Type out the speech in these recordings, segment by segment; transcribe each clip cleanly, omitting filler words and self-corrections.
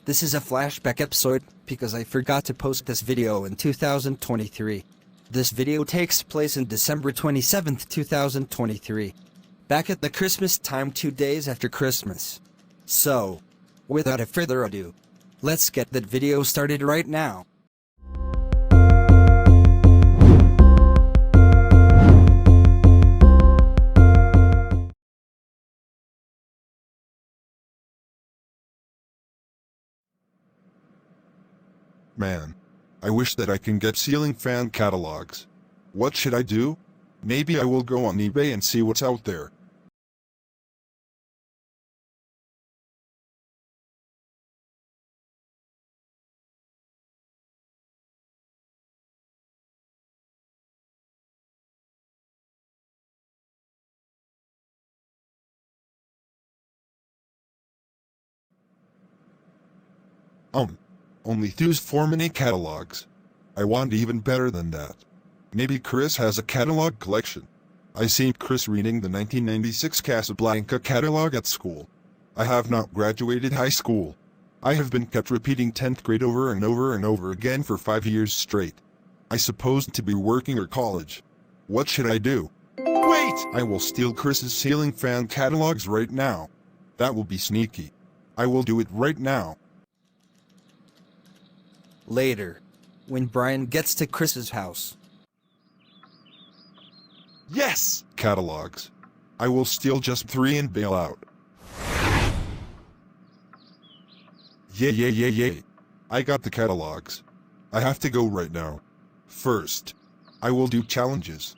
This is a flashback episode because I forgot to post this video in 2023. This video takes place in December 27th, 2023. Back at the Christmas time 2 days after Christmas. So, without a further ado, let's get that video started right now. Man, I wish that I can get ceiling fan catalogs. What should I do? Maybe I will go on eBay and see what's out there. Only those 4 mini catalogs. I want even better than that. Maybe Chris has a catalog collection. I seen Chris reading the 1996 Casablanca catalog at school. I have not graduated high school. I have been kept repeating 10th grade over and over and over again for 5 years straight. I supposed to be working or college. What should I do? Wait! I will steal Chris's ceiling fan catalogs right now. That will be sneaky. I will do it right now. Later, when Brian gets to Chris's house. Yes! Catalogs. I will steal just 3 and bail out. Yay. I got the catalogs. I have to go right now. First, I will do challenges.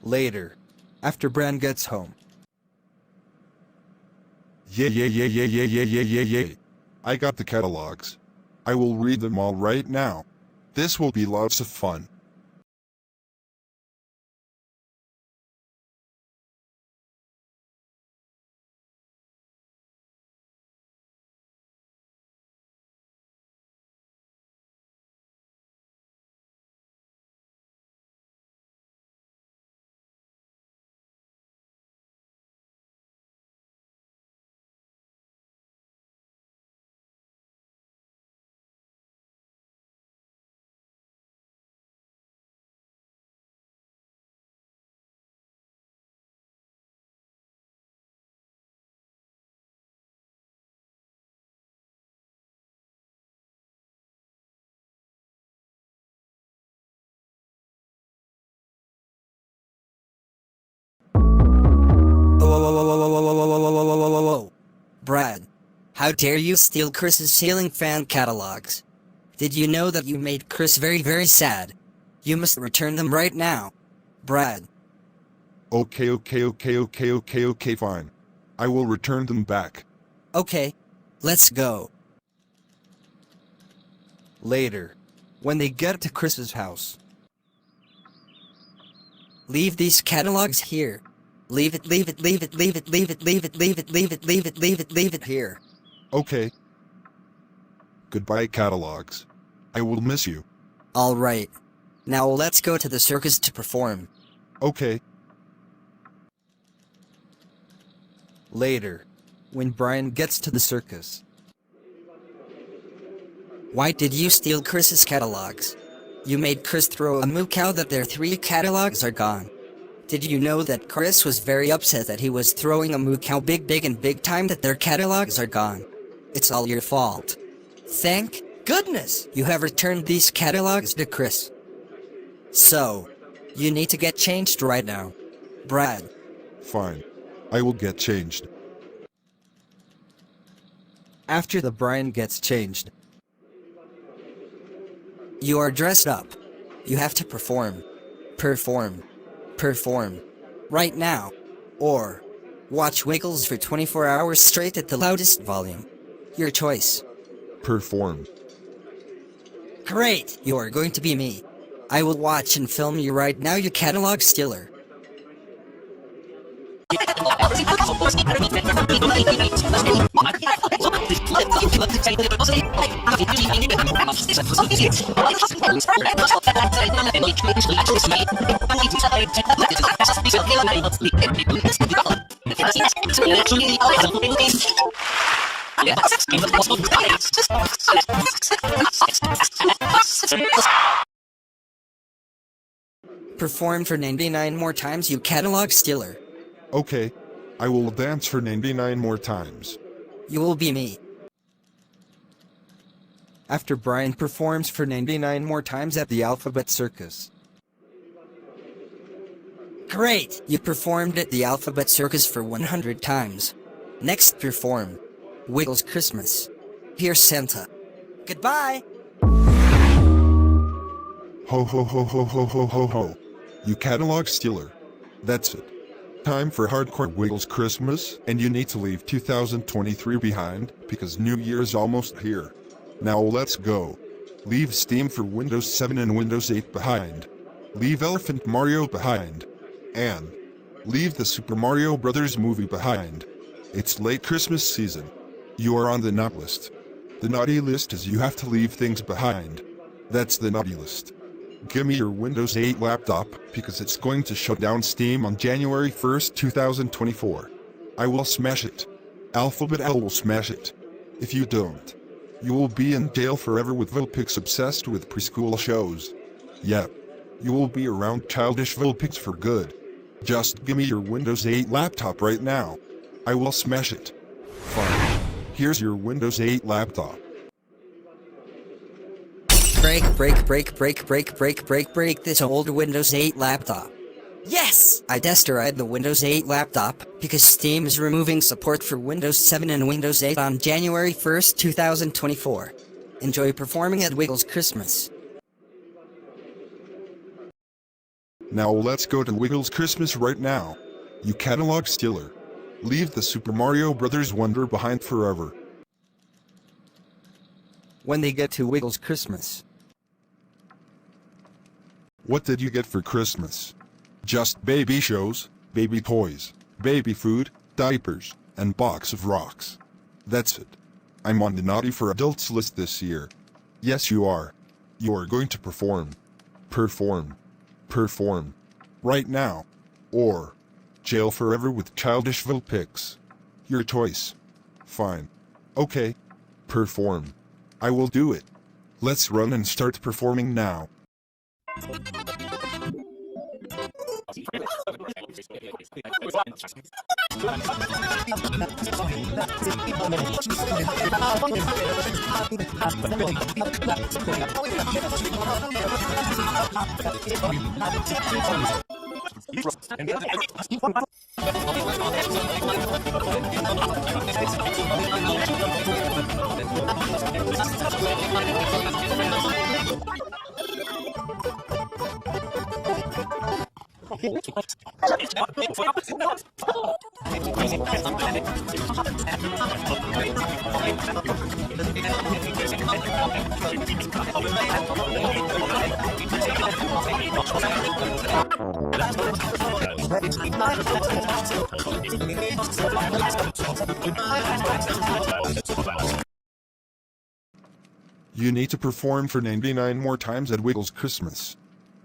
Later, after Brian gets home. Yay. I got the catalogs. I will read them all right now. This will be lots of fun. Brad, how dare you steal Chris's ceiling fan catalogs? Did you know that you made Chris very sad? You must return them right now. Brad. Okay, fine. I will return them back. Okay, let's go. Later, when they get to Chris's house. Leave these catalogs here. Leave it here. Okay. Goodbye, catalogs. I will miss you. Alright. Now let's go to the circus to perform. Okay. Later, when Brian gets to the circus. Why did you steal Chris's catalogs? You made Chris throw a moo cow that their 3 catalogs are gone. Did you know that Chris was very upset that he was throwing a moo cow big time that their catalogs are gone? It's all your fault. Thank goodness you have returned these catalogs to Chris. So, you need to get changed right now. Brad. Fine. I will get changed. After the Brian gets changed. You are dressed up. You have to perform. Perform. Right now. Or, watch Wiggles for 24 hours straight at the loudest volume. Your choice. Perform. Great! You are going to be me. I will watch and film you right now, you catalog stealer. Perform for 99 more times, you catalog stealer. Okay. I will dance for 99 more times. You will be me. After Brian performs for 99 more times at the Alphabet Circus. Great! You performed at the Alphabet Circus for 100 times. Next perform. Wiggles Christmas. Here's Santa. Goodbye! Ho ho ho ho ho ho ho ho. You catalog stealer. That's it. Time for hardcore Wiggles Christmas, and you need to leave 2023 behind, because New Year's almost here. Now let's go. Leave Steam for Windows 7 and Windows 8 behind. Leave Elephant Mario behind. And leave the Super Mario Bros. Movie behind. It's late Christmas season. You are on the naughty list. The naughty list is you have to leave things behind. That's the naughty list. Give me your Windows 8 laptop, because it's going to shut down Steam on January 1st, 2024. I will smash it. Alphabet L will smash it. If you don't, you will be in jail forever with Vulpix obsessed with preschool shows. Yep. You will be around childish Vulpix for good. Just give me your Windows 8 laptop right now. I will smash it. Fine. Here's your Windows 8 laptop. Break this old Windows 8 laptop. Yes! I destroyed the Windows 8 laptop, because Steam is removing support for Windows 7 and Windows 8 on January 1st, 2024. Enjoy performing at Wiggles Christmas. Now let's go to Wiggles Christmas right now. You catalog stealer. Leave the Super Mario Bros. Wonder behind forever. When they get to Wiggles Christmas. What did you get for Christmas? Just baby shows, baby toys, baby food, diapers, and box of rocks. That's it. I'm on the naughty for adults list this year. Yes, you are. You are going to perform. Perform. Right now. Or jail forever with childish Vulpix. Your choice. Fine. Okay. Perform. I will do it. Let's run and start performing now. You need to perform for 99 more times at Wiggles Christmas.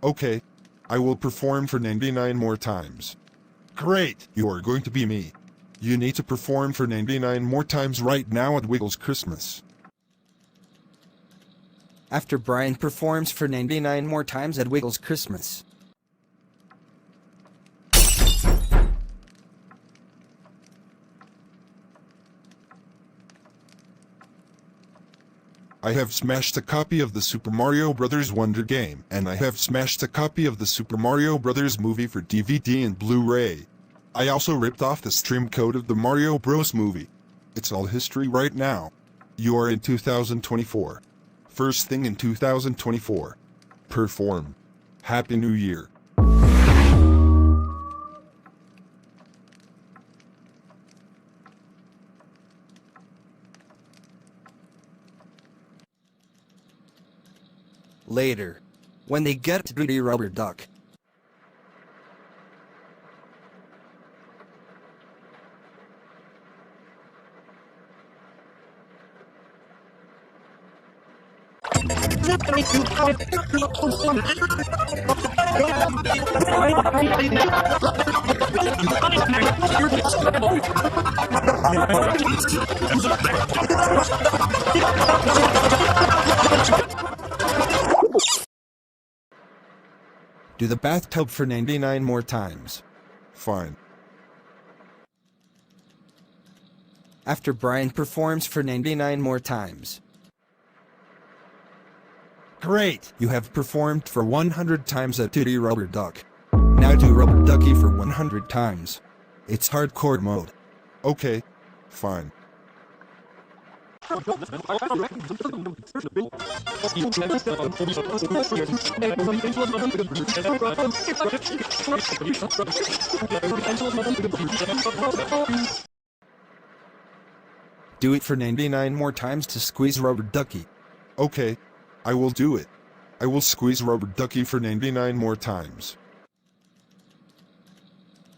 Okay. I will perform for 99 more times. Great! You are going to be me. You need to perform for 99 more times right now at Wiggles Christmas. After Brian performs for 99 more times at Wiggles Christmas. I have smashed a copy of the Super Mario Bros. Wonder game, and I have smashed a copy of the Super Mario Bros. Movie for DVD and Blu-ray. I also ripped off the stream code of the Mario Bros. Movie. It's all history right now. You are in 2024. First thing in 2024. Perform. Happy New Year. Later, when they get to the rubber duck. Do the bathtub for 99 more times. Fine. After Brian performs for 99 more times. Great! You have performed for 100 times at Duty Rubber Duck. Now do Rubber Ducky for 100 times. It's hardcore mode. Okay. Fine. Do it for 99 more times to squeeze Rubber Ducky. Okay. I will do it. I will squeeze Rubber Ducky for 99 more times.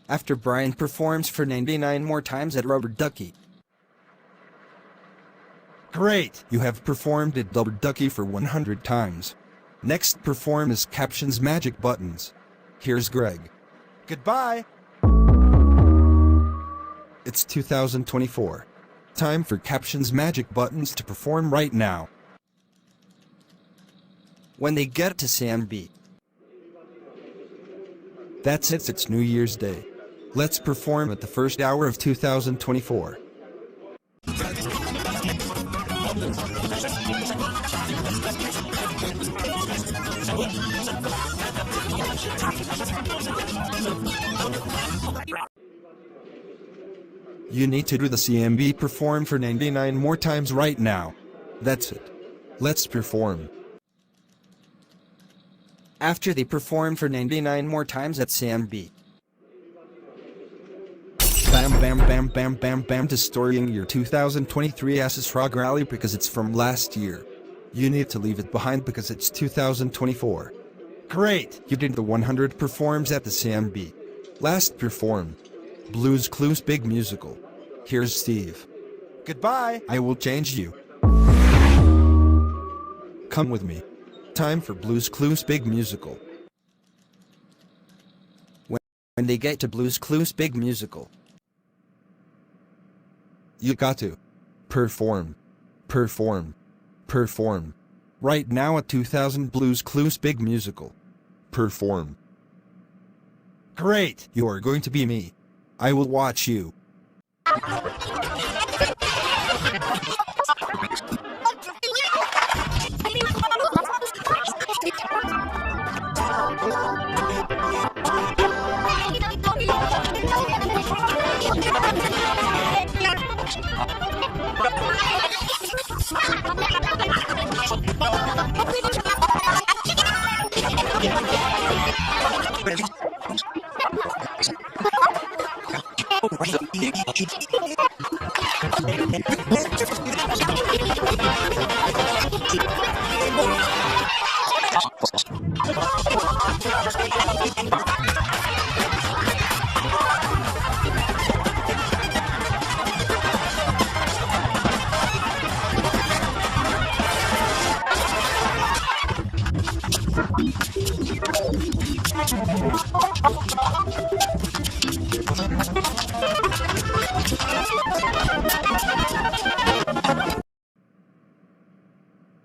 After Brian performs for 99 more times at Rubber Ducky. Great! You have performed at Rubber Ducky for 100 times. Next perform is Captions Magic Buttons. Here's Greg. Goodbye! It's 2024. Time for Captions Magic Buttons to perform right now. When they get to CMB. That's it, it's New Year's Day. Let's perform at the first hour of 2024. You need to do the CMB perform for 99 more times right now. That's it. Let's perform. After they perform for 99 more times at CMB. Bam bam bam bam bam bam, destroying your 2023 Ass's Frog Rally because it's from last year. You need to leave it behind because it's 2024. Great! You did the 100 performs at the CMB. Last perform. Blue's Clues Big Musical. Here's Steve. Goodbye! I will change you. Come with me. Time for Blue's Clues Big Musical. When they get to Blue's Clues Big Musical. You got to perform, perform, perform. Right now at 2000 Blue's Clues Big Musical. Perform. Great! You are going to be me. I will watch you.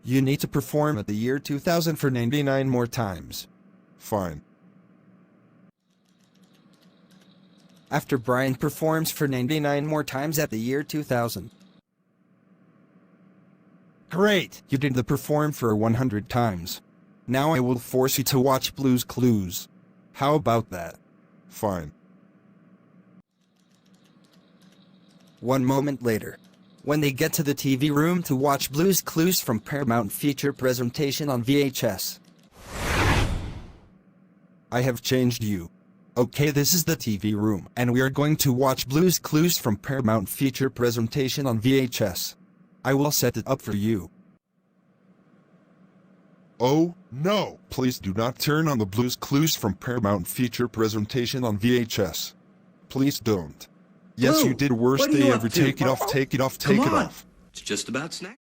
You need to perform at the year 2000 for 99 more times. Fine. After Brian performs for 99 more times at the year 2000. Great! You did the perform for 100 times. Now I will force you to watch Blue's Clues. How about that? Fine. One moment later. When they get to the TV room to watch Blue's Clues from Paramount feature presentation on VHS. I have changed you. Okay, this is the TV room, and we are going to watch Blue's Clues from Paramount feature presentation on VHS. I will set it up for you. Oh, no! Please do not turn on the Blue's Clues from Paramount feature presentation on VHS. Please don't. Yes, Blue, you did worst what are day you ever. up to? Take it off, take it off, take Come it on. off. It's just about snack.